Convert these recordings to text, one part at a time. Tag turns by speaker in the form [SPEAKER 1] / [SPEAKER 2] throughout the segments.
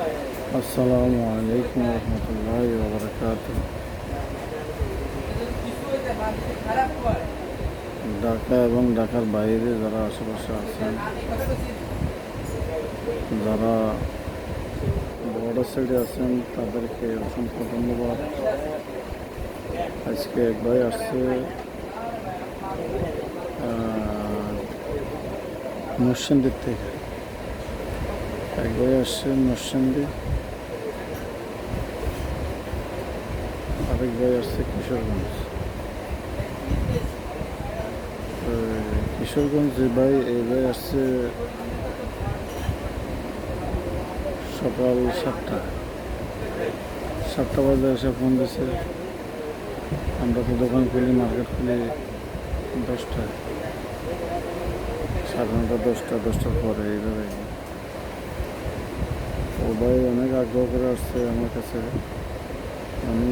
[SPEAKER 1] আসসালামু আলাইকুম রহমতুল্লাহ ওবরাকাত। ঢাকা এবং ঢাকার বাইরে যারা আশেপাশে আছেন, যারা বর্ডার সাইডে আছেন, তাদেরকে অসংখ্য ধন্যবাদ। আজকে এক ভাই আসছে নরসিংদীর থেকে, এক ভাই আসছে নরসিংদী, আরেক ভাই আসছে কিশোরগঞ্জ। কিশোরগঞ্জ যে ভাই, এই ভাই আসছে সকাল 7টা বাজে এসে ফোন দিছে। আমরা তো দোকান খুলি, মার্কেট খুলি 10টায়, 9:30, 10টার পরে। এইভাবে ও ভাই অনেক আগ্রহ করে আসছে আমার কাছে। আমি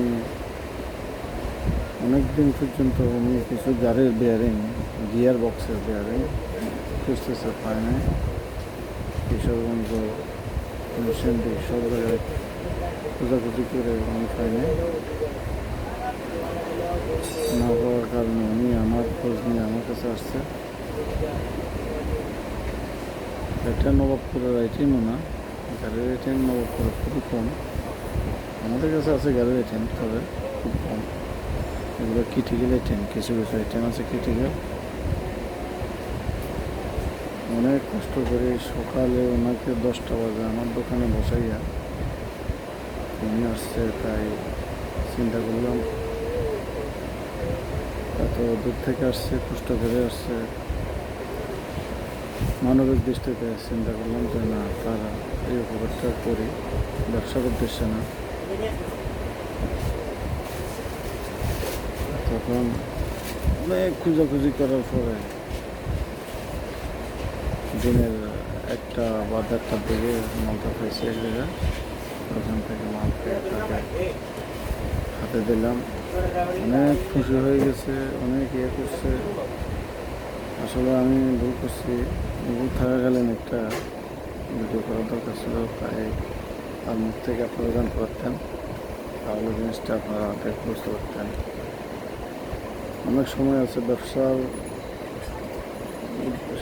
[SPEAKER 1] অনেক দিন পর্যন্ত উনি কিছু গাড়ির বেয়ারিং, গিয়ার বক্সের বেয়ারিং খুঁজতেছে, পায় নাই। কিশোরগঞ্জ, নরসিংদী সব জায়গায় খোঁজাখুঁজি করে উনি পায় নাই। না পাওয়ার কারণে উনি আমার খোঁজ নিয়ে আমার কাছে আসছে। এটা নবাবপুরের আইটেমও না, গাড়ির আইটেম নবাবপুরে খুবই কম। আমাদের কাছে আছে গাড়ির আইটেম, তবে খুব কম। এগুলো ক্রিটিক্যাল আইটেম, কিছু কিছু আইটেম আছে ক্রিটিক্যাল। অনেক কষ্ট করে সকালে ওনাকে 10টা বাজে আমার দোকানে বসাইয়া উনি আসছে, তাই চিন্তা করলাম এত দূর থেকে আসছে, কষ্ট করে আসছে, মানবিক দৃষ্টিতে চিন্তা করলাম যে না, তারা এই উপকারটা করি, ব্যবসার উদ্দেশ্যে না। তখন অনেক খোঁজাখুঁজি করার পরে দিনের 1টা বা 1:30টার দিকে মালটা পাইছি এক জায়গায়। ওখান থেকে মাল পেয়ে তাকে হাতে দিলাম। অনেক খুশি হয়ে গেছে, অনেক করছে। আসলে আমি ভুল করছি, ভুল থাকাকালীন একটা ভিডিও করার দরকার ছিল, তাই তার মুখ থেকে আপনারা জানতে পারতেন, তাহলে জিনিসটা আপনারা বুঝতে পারতেন। অনেক সময় আছে ব্যবসার,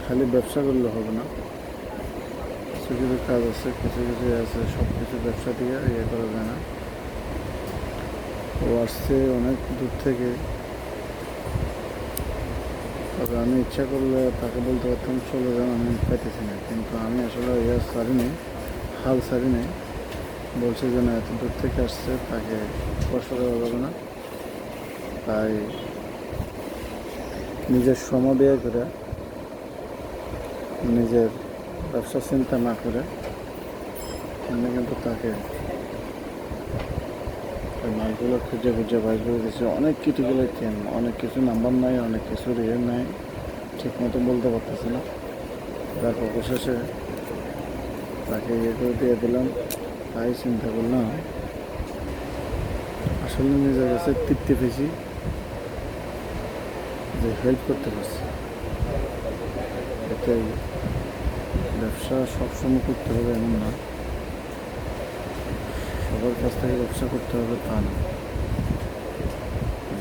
[SPEAKER 1] খালি ব্যবসা করলে হবে না, কিছু কিছু কাজ আছে, কিছু কিছু আছে, সব কিছু ব্যবসা দিয়ে করা যায় না। ও আসছে অনেক দূর থেকে, তবে আমি ইচ্ছা করলে তাকে বলতে পারতাম চলে যান, আমি পাইতেছি না, কিন্তু আমি আসলে ছাড়িনি, হাল ছাড়িনি। বলছে যে না, এত দূর থেকে আসছে, তাকে কষ্ট দেওয়া যাবে না, তাই নিজের সময় ব্যয় করে, নিজের ব্যবসা চিন্তা না করে আমি কিন্তু তাকে মালগুলো খুঁজে খুঁজে বাইর করে দিয়েছে। অনেক ক্রিটিক্যাল আইটেম, অনেক কিছু নাম্বার নাই, অনেক কিছু নাই, ঠিক মতো বলতে পারতেছে না। তারপর অবশেষে তাকে করে দিয়ে দিলাম। তাই চিন্তা করলাম আসলে নিজের কাছে তৃপ্তি পেয়েছি যে হেল্প করতে পারছি। এটাই, ব্যবসা সবসময় করতে হবে এমন না, সবার কাছ থেকে ব্যবসা করতে হবে তা না।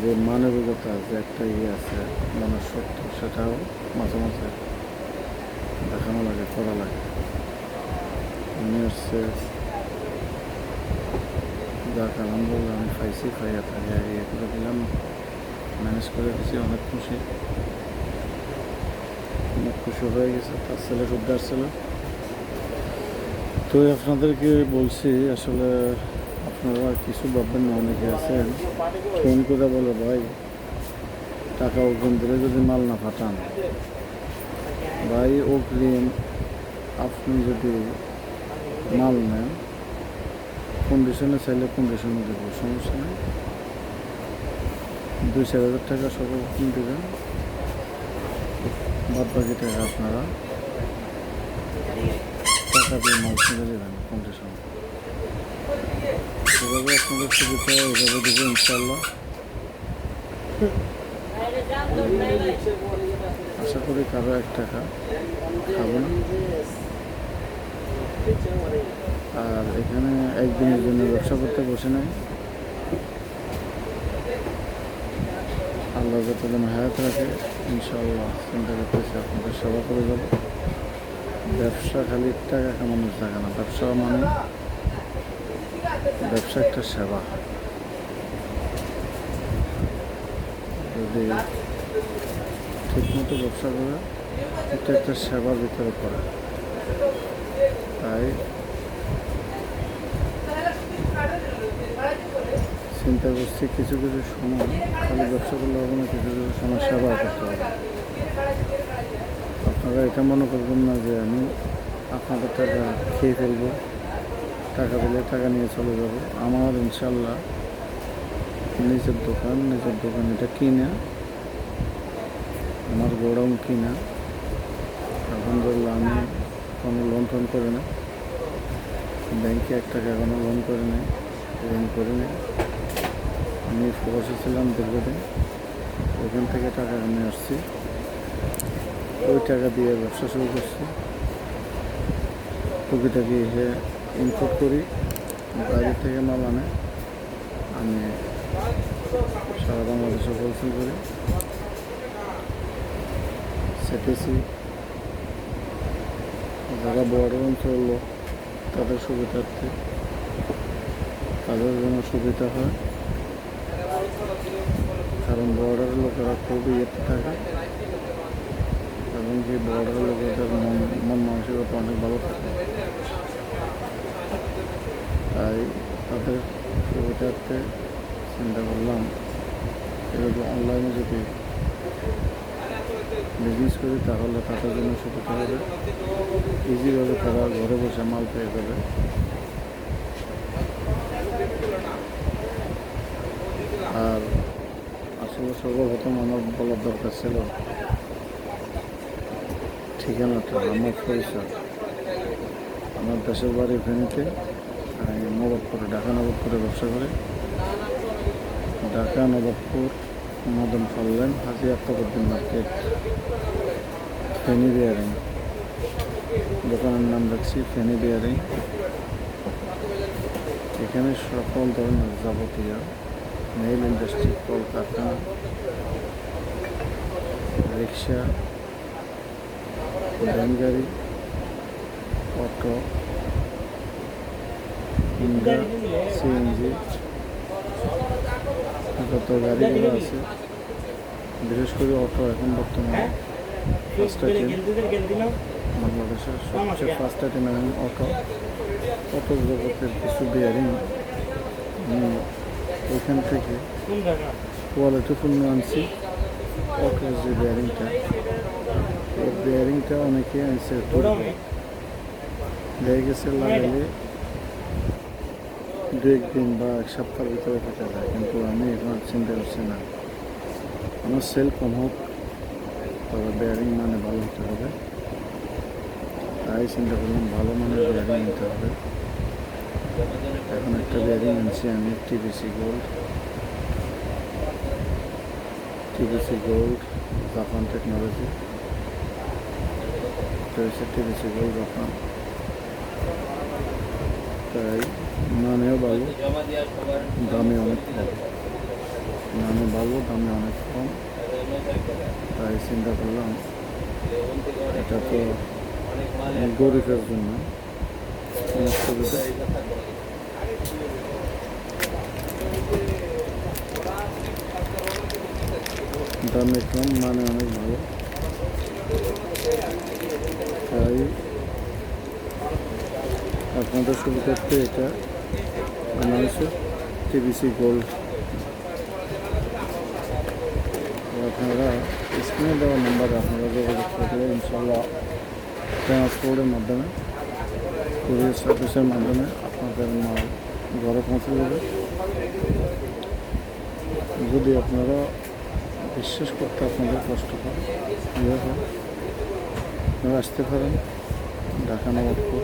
[SPEAKER 1] যে মানবিকতা, যে একটা আছে মনের সত্য, সেটাও মাঝে মাঝে দেখানো লাগে, করা লাগে। উনি হচ্ছে যার আলহামদুলিল্লাহ আমি পাইছি, পাইয়া থাকি করে দিলাম, ম্যানেজ করে দিয়েছি। অনেক খুশি হয়ে গেছে। তার ছেলের উদ্ধার ছিল। তো আপনাদেরকে বলছি, আসলে আপনারা কিছু ভাববেন না, অনেকে আছেন ফোন করে বলে ভাই টাকা অগ্রিম দিলে যদি মাল না পাঠান, ভাই অগ্রিম আপনি যদি মাল নেন কন্ডিশনে চাইলে কন্ডিশনে দেব, সমস্যা নেই। 2-4 হাজার টাকা সব অগ্রিম দেবেন, বাদ বাকি টাকা আপনারা টাকা দিয়ে মাল কিনে দেবেন কন্ডিশনে। এভাবে আপনাদের সুবিধা, এভাবে দেবো ইনশাল্লাহ। আশা করি কারো 1 টাকা খাবো না। আর এখানে একদিনের জন্য ব্যবসা করতে বসে নাই। আল্লাহ যতদিন হায়াত রাখে ইনশাআল্লাহ চিন্তা করতেছি আপনাদের সেবা করে যাব। ব্যবসা খালি টাকা কামানোর জায়গা না, ব্যবসা মানে ব্যবসা একটা সেবা। যদি ঠিকমতো ব্যবসা করে এটা একটা সেবার ভিতরে পড়ে। তাই চিন্তা করছি কিছু কিছু সময় খালি ব্যবসা করলে হবে না, কিছু কিছু সময় সেবা করতে হবে। আপনারা এটা মনে করবেন না যে আমি আপনাদের টাকা খেয়ে ফেলবো, টাকা পেলে টাকা নিয়ে চলে যাব। আমার ইনশাল্লাহ নিজের দোকান এটা কিনা, আমার গোডাউন কিনা। আলহামদুলিল্লাহ আমি কোনো লোন টোন করি না, ব্যাংকে 1 টাকা এখনো লোন করে নেই, ঋণ করে নেই। আমি প্রবাসী ছিলাম দীর্ঘদিন, ওইখান থেকে টাকা নিয়ে আসছি, ওই টাকা দিয়ে ব্যবসা শুরু করছি। টুকিটাকি ইনপুট করি, বাইরে থেকে মাল আনে, আমি সারা বাংলাদেশে হোলসেল করি। সেটেছি যারা বর্ডার অঞ্চল লোক তাদের সুবিধার্থে, তাদের জন্য সুবিধা হয়, কারণ বর্ডারের লোকেরা খুবই ইয়েতে থাকে এবং কি বর্ডারের লোকেদের মন মানসিকতা অনেক ভালো থাকে। তাই তাদের সুবিধার্থে চিন্তা করলাম এরকম অনলাইনে যদি বিজনেস করি তাহলে তাদের জন্য সুবিধা হবে, ইজিভাবে তারা ঘরে বসে মাল পেয়ে যাবে। আর আসলে সর্বপ্রথম আমার বলার দরকার ছিল ঠিকানাটা, আমার পরিচয়। আমার দেশের বাড়ি ফেনীতে, আমি নবাবপুরে, ঢাকা নবাবপুরে ব্যবসা করি। ঢাকা নবাবপুর মদন ফাল্লেন হাজি আফতাবউদ্দিন মার্কেট, ফেনী বিয়ারিং। দোকানের নাম রাখছি ফেনী বিয়ারিং। এখানে সকল ধরনের যাবতীয় মেইল ইন্ডাস্ট্রি, কলকারখানা, রিক্সা, ভ্যান গাড়ি, অটো, ইন্ডা, সিএনজি, যত গাড়িগুলো আছে, বিশেষ করে অটো এখন বর্তমানে ফার্স্ট আইটেম, বাংলাদেশের সবচেয়ে ফার্স্ট আইটেম এখন অটো জগতের কিছু বিয়ারিং আমি ওইখান থেকে কোয়ালিটিপূর্ণ আনছি। অটোর যে বিয়ারিংটা, এই বিয়ারিংটা অনেকে আনছে হয়ে গেছে, লাগাইলে 2-1 দিন বা 1 সপ্তাহের ভিতরে ফাটা যায়, কিন্তু আমি এখন চিন্তা করছি না, আমার সেল কম হোক তবে বিয়ারিং মানে ভালো হতে হবে। তাই চিন্তা করলাম ভালো মানের বিয়ারিং নিতে হবে। এখন একটা বিয়ারিং আনছি আমি টিভিসি গোল্ড জাপান টেকনোলজি। এটা হচ্ছে টিভিসি গোল্ড জাপান। তাই মানেও ভালো, দামে অনেক কম, মানে ভালো দামে অনেক কম। তাই চিন্তা করলাম এটা তো গরিবের জন্য অনেক সুবিধা। দামে কম, মানে অনেক ভালো। তাই আপনাদের সুবিধার্থে এটা আনা হয়েছে টিভিসি গোল্ড। আপনারা স্ক্রিনে দেওয়া নাম্বারে আপনারা যোগাযোগ করলে ইনশাল্লাহ ট্রান্সপোর্টের মাধ্যমে, কুরিয়ার সার্ভিসের মাধ্যমে আপনাদের মাল ঘরে পৌঁছে যাবে। যদি আপনারা বিশ্বাস করতে আপনাদের কষ্ট হয়, আপনারা আসতে পারেন ঢাকা নবাবপুর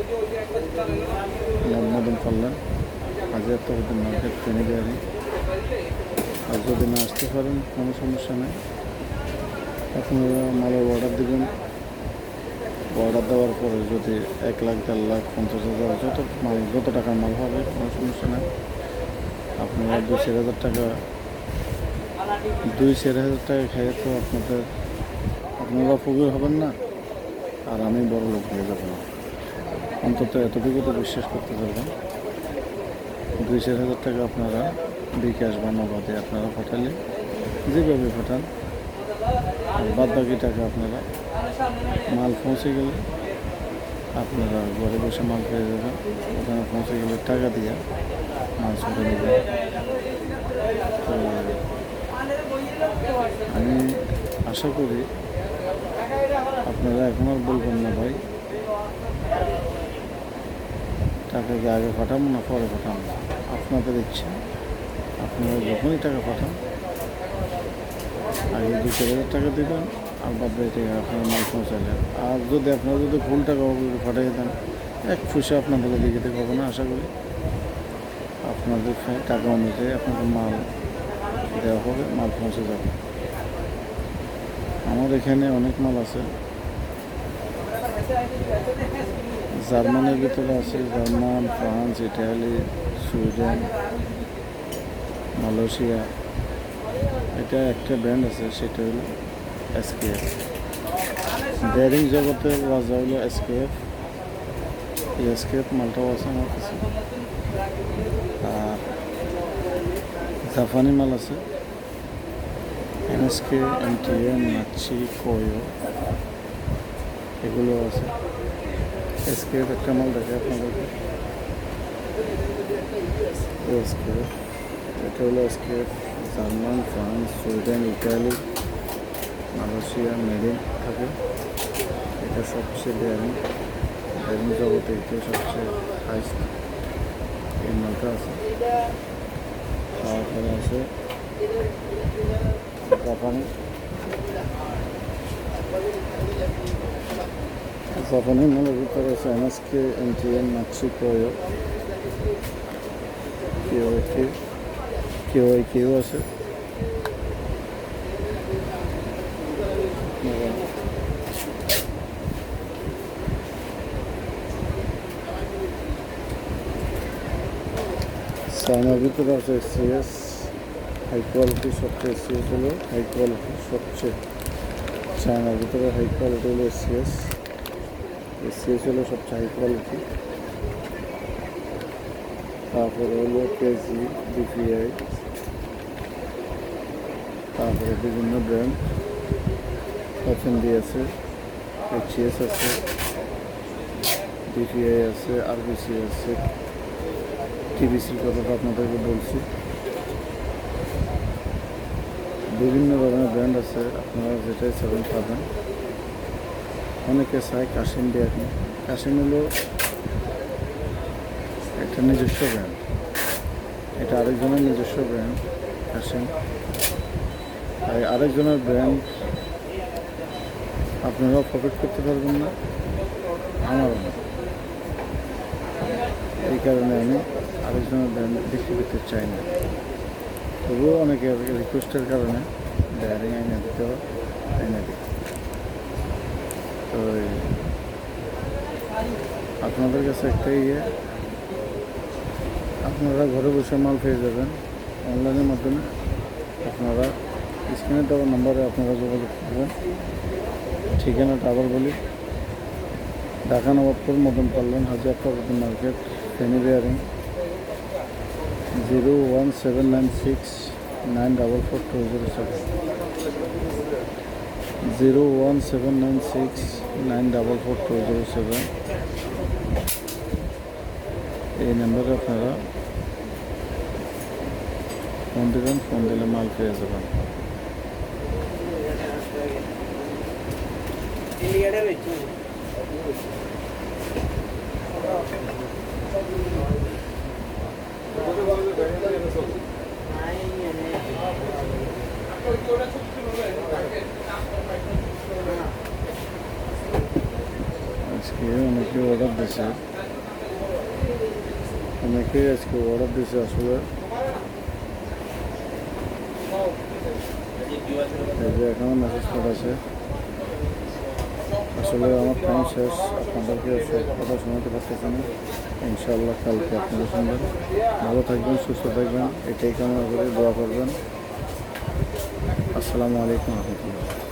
[SPEAKER 1] মদন ফাল্লেন হাজি আফতাবউদ্দিন মার্কেট, ফেনী বিয়ারিং। আর যদি না আসতে পারেন কোনো সমস্যা নেই, আপনারা মালের অর্ডার দেবেন, অর্ডার দেওয়ার পরে যদি 1 লাখ 1.5 লাখ 50,000 যত টাকার মাল হবে কোনো সমস্যা নেই। আপনারা 2-4 হাজার টাকা 2-4 হাজার টাকা খেয়ে তো আপনারা ফকির হবেন না, আর আমি বড় লোক হয়ে যাবো না। অন্তত এতটুকু তো বিশ্বাস করতে পারবেন। 2-4 হাজার টাকা আপনারা বিকাশ বা নগদে আপনারা পাঠালে যেভাবে পাঠান, আর বাদ বাকি টাকা আপনারা মাল পৌঁছে গেলে আপনারা ঘরে বসে মাল পেয়ে যাবেন। ওখানে পৌঁছে গেলে টাকা দিয়ে মাল ছুটে নেবেন। তো আমি আশা করি আপনারা এখন আর বলবেন না ভাই টাকাকে আগে পাঠাবো না পরে পাঠাবো। আপনাদের ইচ্ছা, আপনারা যখনই টাকা পাঠান আগে 2-4 হাজার টাকা দেবেন, আর বাদ বাকি টাকা আপনারা মাল পৌঁছালেন। আর আপনারা যদি ফুল টাকা পাঠিয়ে দেন, এক পয়সা আপনাদের দিকে দিতে পাবো না। আশা করি আপনাদের টাকা অনুযায়ী আপনাদের মাল দেওয়া হবে, মাল পৌঁছে যাবে। আমার এখানে অনেক মাল আছে, জার্মানির ভিতরে আছে, German, France, Italy, Sweden, Malaysia. এটা একটা ব্র্যান্ড আছে, সেটা হলো SKF। বেয়ারিং জগতের রাজা হলো SKF। এই SKF মালটাও আছে আমার কাছে। আর জাপানি মাল আছে, NSK, MTM, মাচ্ছি, কোয়ো, এগুলো আছে। SKF একটা মাল দেখে আপনাদেরকে, SKF। এটা হলো SKF, German, France, Sweden, Italy, Malaysia marine থাকে। এটা সবচেয়ে বেয়ারিং জগতে এটা সবচেয়ে হাইস্ট এই মালটা আছে। তারপরে আছে জাপানি মালের ভিতরে আছে NSK, MTM, মাচ্ছি, কোয়ো, কেউ আছে। চায়নার ভিতরে আছে SCS, হাই কোয়ালিটি। সবচেয়ে SCS হলো হাই কোয়ালিটি সবচেয়ে। চায়নার ভিতরে হাই কোয়ালিটি হলো SCS হলো সবচেয়ে হাই কোয়ালিটি। তারপরে হলো কেজি, DPI, তারপরে বিভিন্ন ব্র্যান্ড FND আছে, HCS আছে, DPI আছে, RBC আছে, TBCর কথা আপনাদেরকে বলছি। বিভিন্ন ধরনের ব্র্যান্ড আছে, আপনারা যেটাই চাবেন পাবেন। অনেকে চায় কাশিম বেয়ারিং। কাশিম হলো একটা নিজস্ব ব্র্যান্ড, এটা আরেকজনের নিজস্ব ব্র্যান্ড কাশিম। আরেকজনের ব্র্যান্ড আপনারাও প্রফিট করতে পারবেন না, আমারও না। এই কারণে আমি আরেকজনের ব্র্যান্ড বিক্রি করতে চাই না। তবুও অনেকের রিকোয়েস্টের কারণে বেয়ারিং এনে দিতে দিই। তো আপনাদের কাছে একটাই আপনারা ঘরে বসে মাল পেয়ে যাবেন অনলাইনের মাধ্যমে। আপনারা স্ক্রিনে দেওয়া নাম্বারে আপনারা যোগাযোগ করবেন। ঠিকানাটা আবার বলি, ঢাকা নবাবপুর মদন পাল্লন, হাজি আফতাবউদ্দিন মার্কেট, ফেনী বেয়ারিং, 01796944207, 01796944207। এই নাম্বারে আপনারা ফোন দেবেন, ফোন দিলে মাল পেয়ে যাবেন। আজকে অনেকে অর্ডার দিছে, আসলে এই যে এখনো মেসেজ করেছে, আসলে আমার টাইম শেষ, আপনাদেরকে সব কথা শোনাতে পারতেছি না। ইনশাআল্লাহ কালকে আপনাদের শুনবেন। ভালো থাকবেন, সুস্থ থাকবেন, এটাই কামনা করে দোয়া করবেন। আসসালামু আলাইকুম রহমতুল্লাহ।